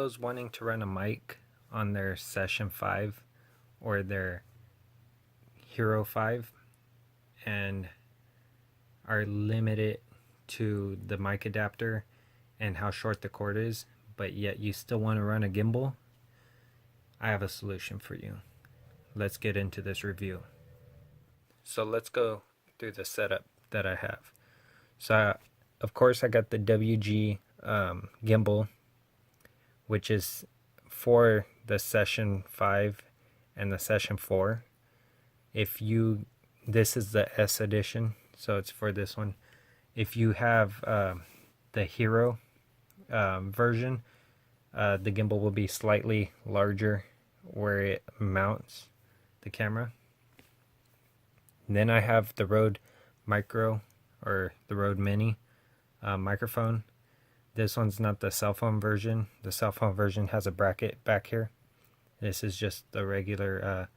those wanting to run a mic on their Session 5 or their Hero 5 and are limited to the mic adapter and how short the cord is, but yet you still want to run a gimbal, I have a solution for you. Let's get into this review. So let's go through the setup that I have. So of course I got the WG gimbal, which is for the Session 5 and the Session 4. This is the S edition, so it's for this one. If you have the Hero version, the gimbal will be slightly larger where it mounts the camera. Then I have the Rode Micro or the Rode Mini microphone. This one's not the cell phone version. The cell phone version has a bracket back here. This is just the regular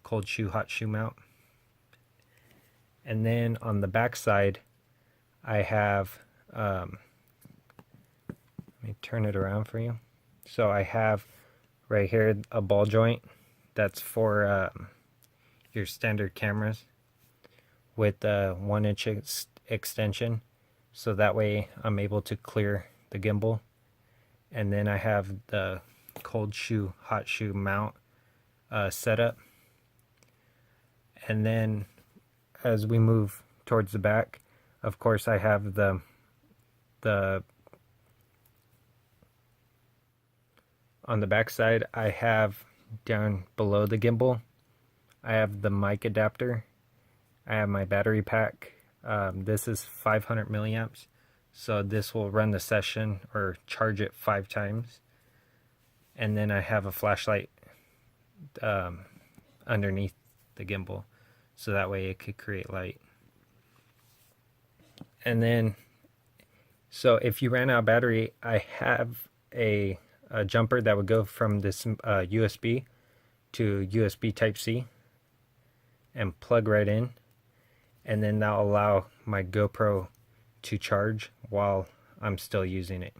cold shoe, hot shoe mount. And then on the back side, I have, let me turn it around for you. So I have right here a ball joint that's for your standard cameras with a 1-inch extension. So that way I'm able to clear the gimbal. And then I have the cold shoe, hot shoe mount setup. And then as we move towards the back, of course I have the on the back side, I have down below the gimbal, I have the mic adapter. I have my battery pack. This is 500 milliamps, so this will run the session or charge it 5 times. And then I have a flashlight underneath the gimbal, so that way it could create light. And then, so if you ran out of battery, I have a jumper that would go from this USB to USB Type-C and plug right in, and then that'll allow my GoPro to charge while I'm still using it.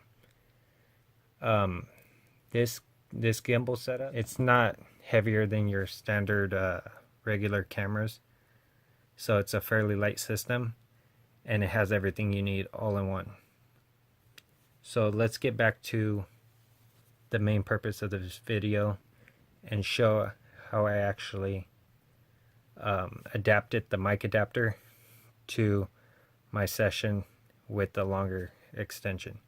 This gimbal setup, it's not heavier than your standard regular cameras, so it's a fairly light system, and it has everything you need all in one. So let's get back to the main purpose of this video and show how I actually adapted the mic adapter to my session with the longer extension.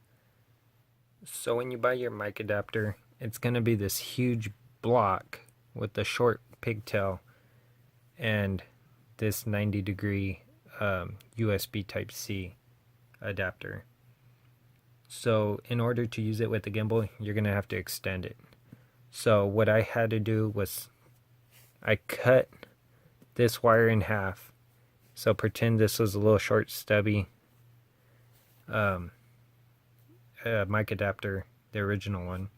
So when you buy your mic adapter, it's going to be this huge block with the short pigtail and this 90-degree USB Type-C adapter. So in order to use it with the gimbal, you're going to have to extend it. So what I had to do was I cut this wire in half. So pretend this was a little short stubby mic adapter, the original one.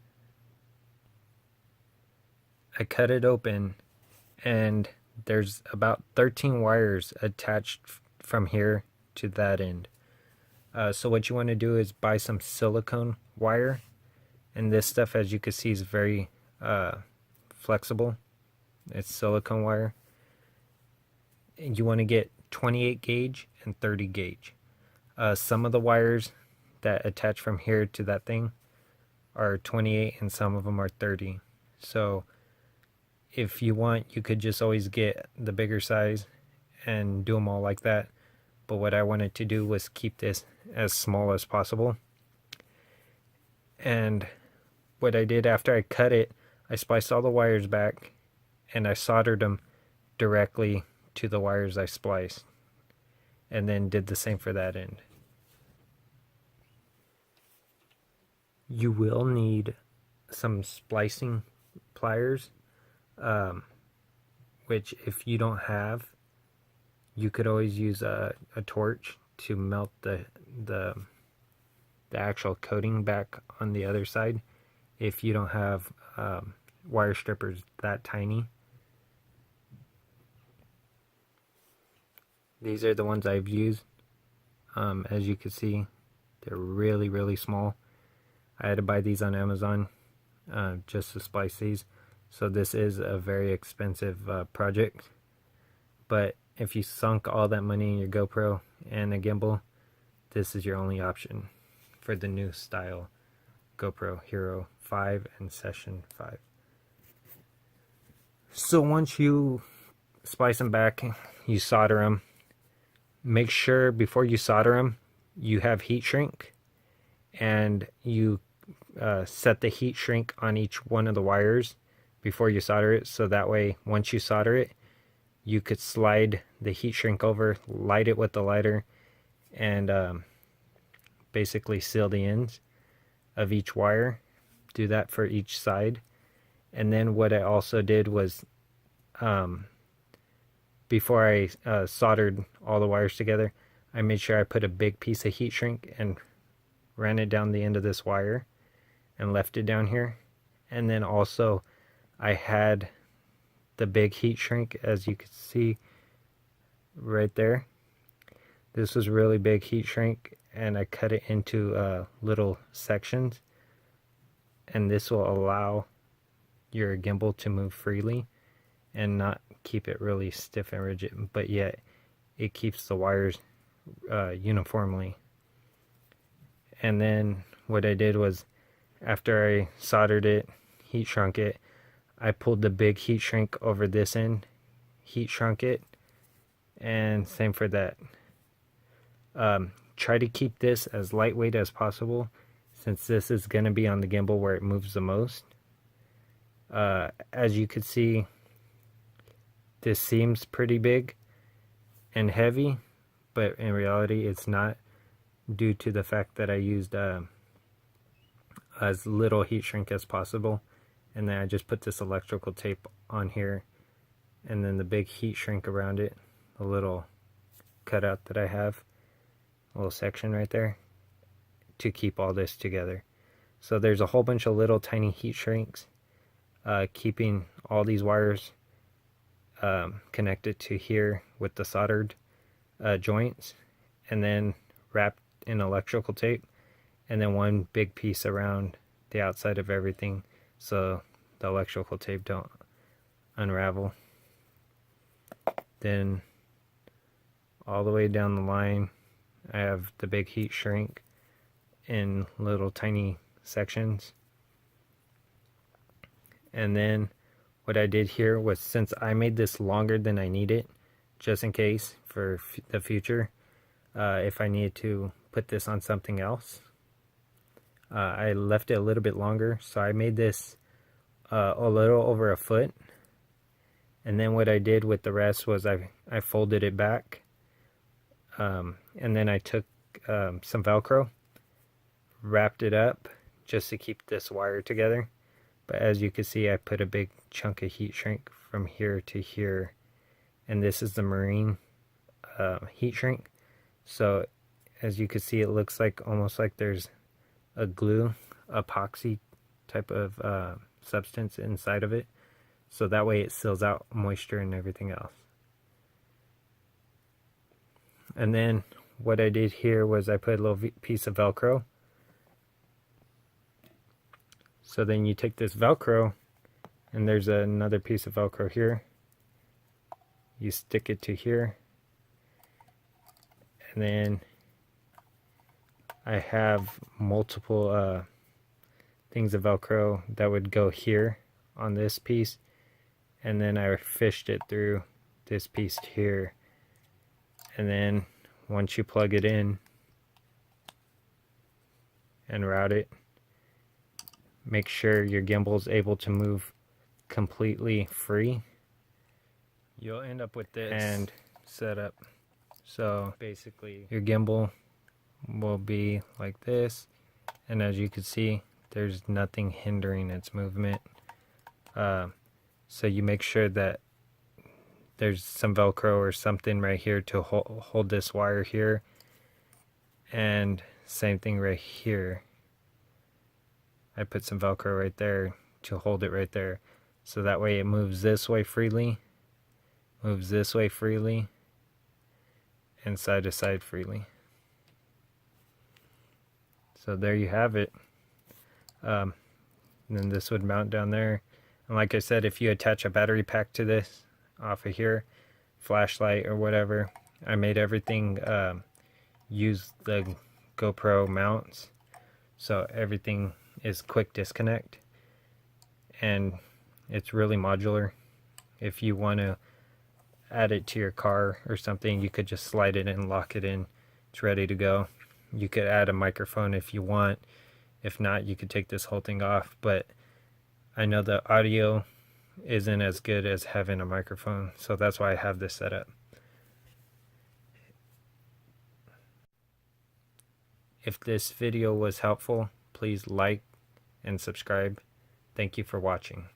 I cut it open and there's about 13 wires attached from here to that end. So what you want to do is buy some silicone wire, and this stuff, as you can see, is very flexible. It's silicone wire. And you want to get 28 gauge and 30 gauge. Some of the wires that attach from here to that thing are 28 and some of them are 30. So if you want, you could just always get the bigger size and do them all like that. But what I wanted to do was keep this as small as possible. And what I did after I cut it, I spliced all the wires back and I soldered them directly to the wires I spliced, and then did the same for that end. You will need some splicing pliers, which if you don't have, you could always use a torch to melt the actual coating back on the other side if you don't have wire strippers that tiny. These are the ones I've used. As you can see, they're really, really small. I had to buy these on Amazon. just to splice these. So this is a very expensive project, but if you sunk all that money in your GoPro and a gimbal, this is your only option for the new style GoPro Hero 5 and Session 5. So once you splice them back, you solder them. Make sure before you solder them, you have heat shrink, and you set the heat shrink on each one of the wires before you solder it, so that way once you solder it, you could slide the heat shrink over, light it with the lighter, and basically seal the ends of each wire. Do that for each side. And then what I also did was, before I soldered all the wires together, I made sure I put a big piece of heat shrink and ran it down the end of this wire and left it down here. And then also I had the big heat shrink, as you can see right there. This was really big heat shrink, and I cut it into little sections, and this will allow your gimbal to move freely and not keep it really stiff and rigid, but yet it keeps the wires uniformly. And then what I did was, after I soldered it, heat shrunk it, I pulled the big heat shrink over this end, heat shrunk it, and same for that. Try to keep this as lightweight as possible, since this is going to be on the gimbal where it moves the most. As you can see, this seems pretty big and heavy, but in reality it's not, due to the fact that I used as little heat shrink as possible. And then I just put this electrical tape on here, and then the big heat shrink around it, a little cutout that I have, a little section right there, to keep all this together. So there's a whole bunch of little tiny heat shrinks keeping all these wires connected to here with the soldered joints, and then wrapped in electrical tape, and then one big piece around the outside of everything, so the electrical tape don't unravel. Then all the way down the line, I have the big heat shrink in little tiny sections. And then what I did here was, since I made this longer than I need it, just in case for the future, if I needed to put this on something else, I left it a little bit longer. So I made this a little over a foot, and then what I did with the rest was I folded it back, and then I took some Velcro, wrapped it up just to keep this wire together. But as you can see, I put a big chunk of heat shrink from here to here, and this is the marine heat shrink. So as you can see, it looks like almost like there's a glue, epoxy type of substance inside of it, so that way it seals out moisture and everything else. And then what I did here was I put a little piece of Velcro. So then you take this Velcro, and there's another piece of Velcro here. You stick it to here, and then I have multiple things of Velcro that would go here on this piece, and then I fished it through this piece here. And then once you plug it in and route it, make sure your gimbal is able to move completely free. You'll end up with this and setup. So basically your gimbal will be like this, and as you can see, there's nothing hindering its movement. So you make sure that there's some Velcro or something right here to hold this wire here, and same thing right here. I put some Velcro right there to hold it right there, so that way it moves this way freely, moves this way freely, and side to side freely. So there you have it. And then this would mount down there. And like I said, if you attach a battery pack to this off of here, flashlight or whatever, I made everything use the GoPro mounts, so everything is quick disconnect, and it's really modular. If you want to add it to your car or something, you could just slide it and lock it in. It's ready to go. You could add a microphone if you want. If not, you could take this whole thing off, but I know the audio isn't as good as having a microphone, so that's why I have this set up. If this video was helpful, please like and subscribe. Thank you for watching.